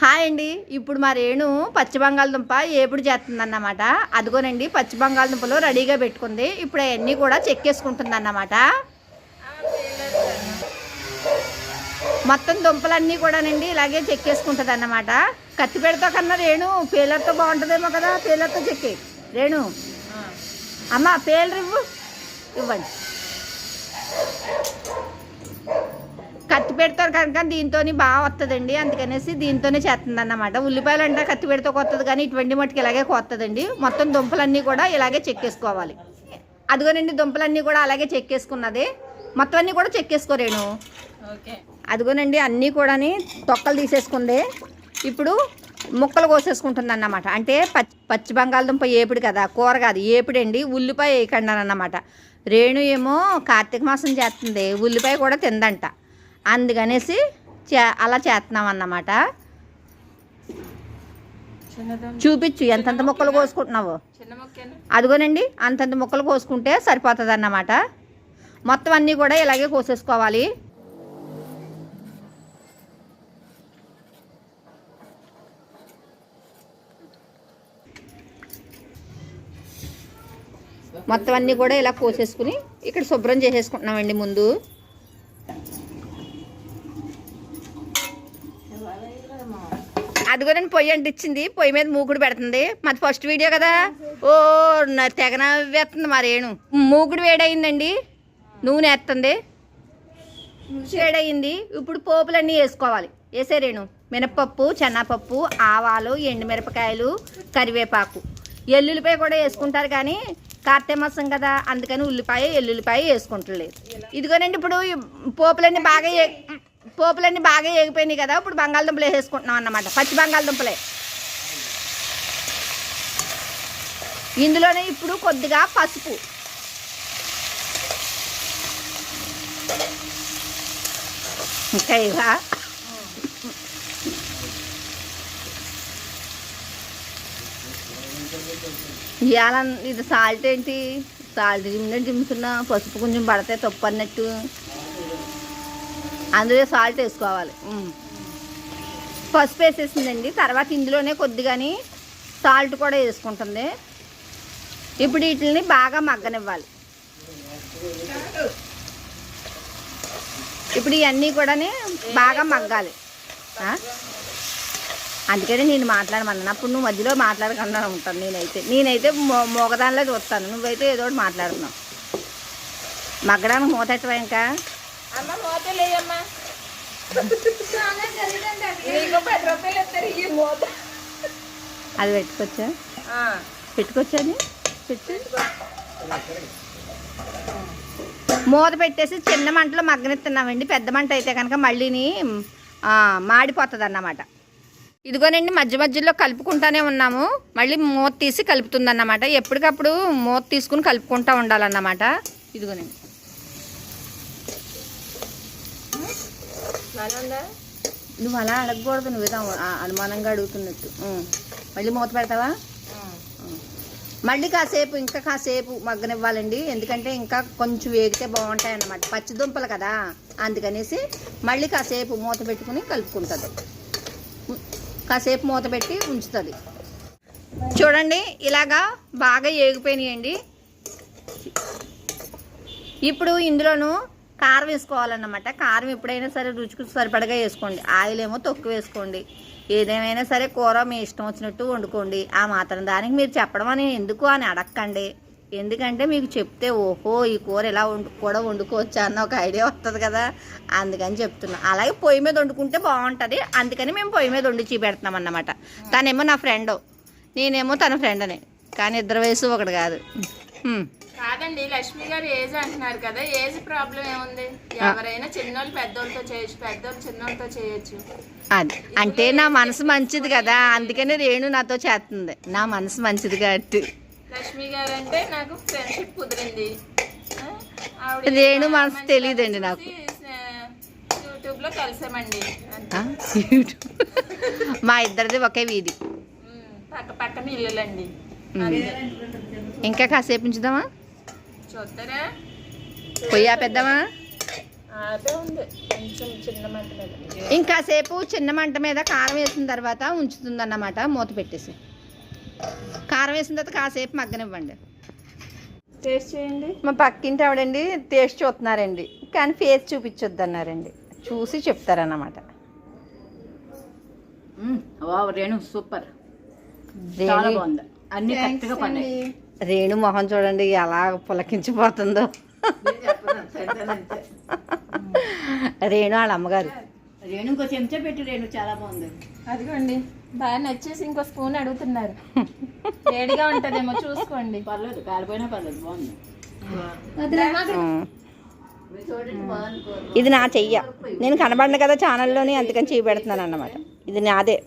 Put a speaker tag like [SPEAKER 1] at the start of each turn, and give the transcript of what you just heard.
[SPEAKER 1] Hi అండి. ఇప్పుడు మా రేణు పచ్చి బంగాళదుంప ఏపుడు చేస్తుందన్నమాట. అదిగోనండి పచ్చి బంగాళదుంపలు రెడీగా పెట్టుకుంది. ఇప్పుడు అవన్నీ కూడా చెక్కేసుకుంటుంది అన్నమాట. మొత్తం దుంపలన్నీ కూడానండి ఇలాగే చెక్కేసుకుంటుంది అన్నమాట. కత్తిపేడతో కన్నా రేణు పేలర్తో బాగుంటుందేమో కదా. పేలర్తో చెక్కి రేణు అమ్మ పేలరు ఇవ్వండి. కత్తిపేడతో కనుక దీంతో బాగా వస్తుందండి. అందుకనేసి దీంతోనే చేస్తుంది అన్నమాట. ఉల్లిపాయలు అంటే కత్తిపేడతో కొత్తది, కానీ ఇటువంటి మట్టుకు ఇలాగే కొత్తదండి. మొత్తం దుంపలన్నీ కూడా ఇలాగే చెక్కేసుకోవాలి. అదిగోనండి దుంపలన్నీ కూడా అలాగే చెక్కేసుకున్నది. మొత్తం అన్నీ కూడా చెక్కేసుకోరేను. అదిగోనండి అన్నీ కూడా తొక్కలు తీసేసుకుంది. ఇప్పుడు ముక్కలు కోసేసుకుంటుంది అన్నమాట. అంటే పచ్చి బంగాళదుంప ఏపుడు కదా, కూర కాదు ఏపుడండి. ఉల్లిపాయ వేయకండి అన్నమాట. రేణు ఏమో కార్తీక మాసం చేస్తుంది, ఉల్లిపాయ కూడా తిందంట. అందుకనేసి అలా చేస్తున్నాం అన్నమాట. చూపించు ఎంతంత ముక్కలు కోసుకుంటున్నావు. అదిగోనండి అంతంత ముక్కలు కోసుకుంటే సరిపోతుంది అన్నమాట. మొత్తం అన్నీ కూడా ఇలాగే కోసేసుకోవాలి. మొత్తం అన్నీ కూడా ఇలా కోసేసుకుని ఇక్కడ శుభ్రం చేసేసుకుంటున్నామండి. ముందు అదిగోనండి పొయ్యి అంటించింది. పొయ్యి మీద మూకుడు పెడుతుంది. మాది ఫస్ట్ వీడియో కదా. ఓ తెగ నవ్వేస్తుంది మరేను. మూకుడు వేడయిందండి, నూనె వేస్తుంది. వేడయింది. ఇప్పుడు పోపులన్నీ వేసుకోవాలి. వేసేరేణు మినపప్పు, శనగపప్పు, ఆవాలు, ఎండుమిరపకాయలు, కరివేపాకు, ఎల్లుల్లిపాయ కూడా వేసుకుంటారు. కానీ కార్తీక మాసం కదా అందుకని ఉల్లిపాయ ఎల్లుల్లిపాయ వేసుకుంటలేదు. ఇదిగోనండి ఇప్పుడు పోపులన్నీ బాగా వేగిపోయినాయి కదా. ఇప్పుడు బంగాళదుంపలు వేసేసుకుంటున్నాం అన్నమాట. పచ్చి బంగాళదుంపలే. ఇందులోనే ఇప్పుడు కొద్దిగా పసుపు, ఇంకా ఇవా ఇవాళ ఇది సాల్ట్ ఏంటి, సాల్ట్ జిమ్ముతున్నా. పసుపు కొంచెం పడితే తప్పు అన్నట్టు. అందులో సాల్ట్ వేసుకోవాలి. పసుపు వేసేసిందండి. తర్వాత ఇందులోనే కొద్దిగాని సాల్ట్ కూడా వేసుకుంటుంది. ఇప్పుడు వీటిని బాగా మగ్గనివ్వాలి. ఇప్పుడు ఇవన్నీ కూడా బాగా మగ్గాలి. అందుకని నేను మాట్లాడమన్నాను. అప్పుడు నువ్వు మధ్యలో మాట్లాడకుండా ఉంటాను. నేనైతే మోగదానిలో చూస్తాను. నువ్వైతే ఏదో ఒకటి మాట్లాడుతున్నావు. మగ్గడానికి మూతెట్టవా ఇంకా అది పెట్టుకోవచ్చా? పెట్టుకోవచ్చా? అది మూత పెట్టేసి చిన్న మంటలో మగ్గనెత్తున్నామండి. పెద్ద మంట అయితే కనుక మళ్ళీని మాడిపోతుంది అన్నమాట. ఇదిగోనండి మధ్య మధ్యలో కలుపుకుంటానే ఉన్నాము. మళ్ళీ మూత తీసి కలుపుతుంది అన్నమాట. ఎప్పటికప్పుడు మూత తీసుకుని కలుపుకుంటూ ఉండాలన్నమాట. ఇదిగోనండి నువ్వు అలా అడగకూడదు. నువ్వేదో అనుమానంగా అడుగుతున్నట్టు. మళ్ళీ మూత పెడతావా? మళ్ళీ ఇంకా కాసేపు మగ్గనివ్వాలండి. ఎందుకంటే ఇంకా కొంచెం వేగితే బాగుంటాయి అన్నమాట. పచ్చి దుంపలు కదా అందుకనేసి మళ్ళీ కాసేపు మూత పెట్టుకుని కలుపుకుంటుంది. కాసేపు మూత పెట్టి ఉంచుతుంది. చూడండి ఇలాగా బాగా ఏగిపోయినాయండి. ఇప్పుడు ఇందులోను కారం వేసుకోవాలన్నమాట. కారం ఎప్పుడైనా సరే రుచికి సరిపడగా వేసుకోండి. ఆయిల్ ఏమో తక్కువ వేసుకోండి. ఏదేమైనా సరే కూర మీ ఇష్టం వచ్చినట్టు వండుకోండి. ఆ మాత్రం దానికి మీరు చెప్పడం అని ఎందుకు అని అడగకండి. ఎందుకంటే మీకు చెప్తే ఓహో ఈ కూర ఇలా కూడా వండుకోవచ్చా అన్న ఒక ఐడియా వస్తుంది కదా. అందుకని చెప్తున్నా. అలాగే పొయ్యి మీద వండుకుంటే బాగుంటుంది. అందుకని మేము పొయ్యి మీద వండి చూపెడుతున్నాం అన్నమాట. తనేమో నా ఫ్రెండ్, నేనేమో తన ఫ్రెండ్ని. కానీ ఇద్దరు వయసు ఒకటి కాదు.
[SPEAKER 2] కాదండి, లక్ష్మి గారు ఏజ్ అంటున్నారు కదా. ఏజ్ ప్రాబ్లం ఏముంది? ఎవరైనా చిన్నోళ్ళు పెద్దోళ్ళతో చేయొచ్చు, పెద్దోళ్ళు చిన్నోళ్ళతో చేయొచ్చు.
[SPEAKER 1] అది అంటే నా మనసు మంచిది కదా. అందుకని రేణు నాతో చేస్తుంది. నా మనసు మంచిది కాబట్టి.
[SPEAKER 2] లక్ష్మి గారు అంటే నాకు ఫ్రెండ్షిప్ కుదిరింది.
[SPEAKER 1] రేణు మనసు తెలియదండి నాకు.
[SPEAKER 2] యూట్యూబ్ లో కలిసామండి.
[SPEAKER 1] మా ఇద్దరిది ఒకే వీధి,
[SPEAKER 2] పక్కన ఇల్లులండి.
[SPEAKER 1] ఇంకా కాసేపు ఉంచుదామా?
[SPEAKER 2] చూస్తారా?
[SPEAKER 1] పొయ్యి ఆపేద్దామా?
[SPEAKER 2] అదే ఉంది కొంచెం చిన్న మంట మీద.
[SPEAKER 1] ఇంకాసేపు చిన్న మంట మీద కారం వేసిన తర్వాత ఉంచుతుందన్నమాట. మూత పెట్టేసి కారం వేసిన తర్వాత కాసేపు మగ్గనివ్వండి.
[SPEAKER 2] టేస్ట్ చేయండి.
[SPEAKER 1] మా పక్కింటి ఆవిడండి టేస్ట్ చూస్తున్నారండి, కానీ ఫేస్ చూపించొద్దు అన్నారండి. చూసి చెప్తారన్నమాట.
[SPEAKER 3] వావ్ రేణు సూపర్, చాలా బాగుంది, అన్ని కరెక్ట్గా పడ్డాయి.
[SPEAKER 1] రేణు మొహం చూడండి ఎలా పులకించిపోతుందో. రేణు వాళ్ళ అమ్మగారు.
[SPEAKER 3] రేణు ఇంకో చెంచా పెట్టి, రేణు చాలా బాగుంది.
[SPEAKER 2] అదిగోండి బాగా నచ్చేసి ఇంకో స్పూన్ అడుగుతున్నారు. వేడిగా ఉంటదేమో చూసుకోండి.
[SPEAKER 3] పర్లేదు, కాలిపోయినా పర్లేదు, బాగుంది.
[SPEAKER 1] ఇది నా చెయ్య, నేను కనబడిన కదా ఛానల్లోని, అందుకని చేయి పెడుతున్నాను అన్నమాట. ఇది నాదే.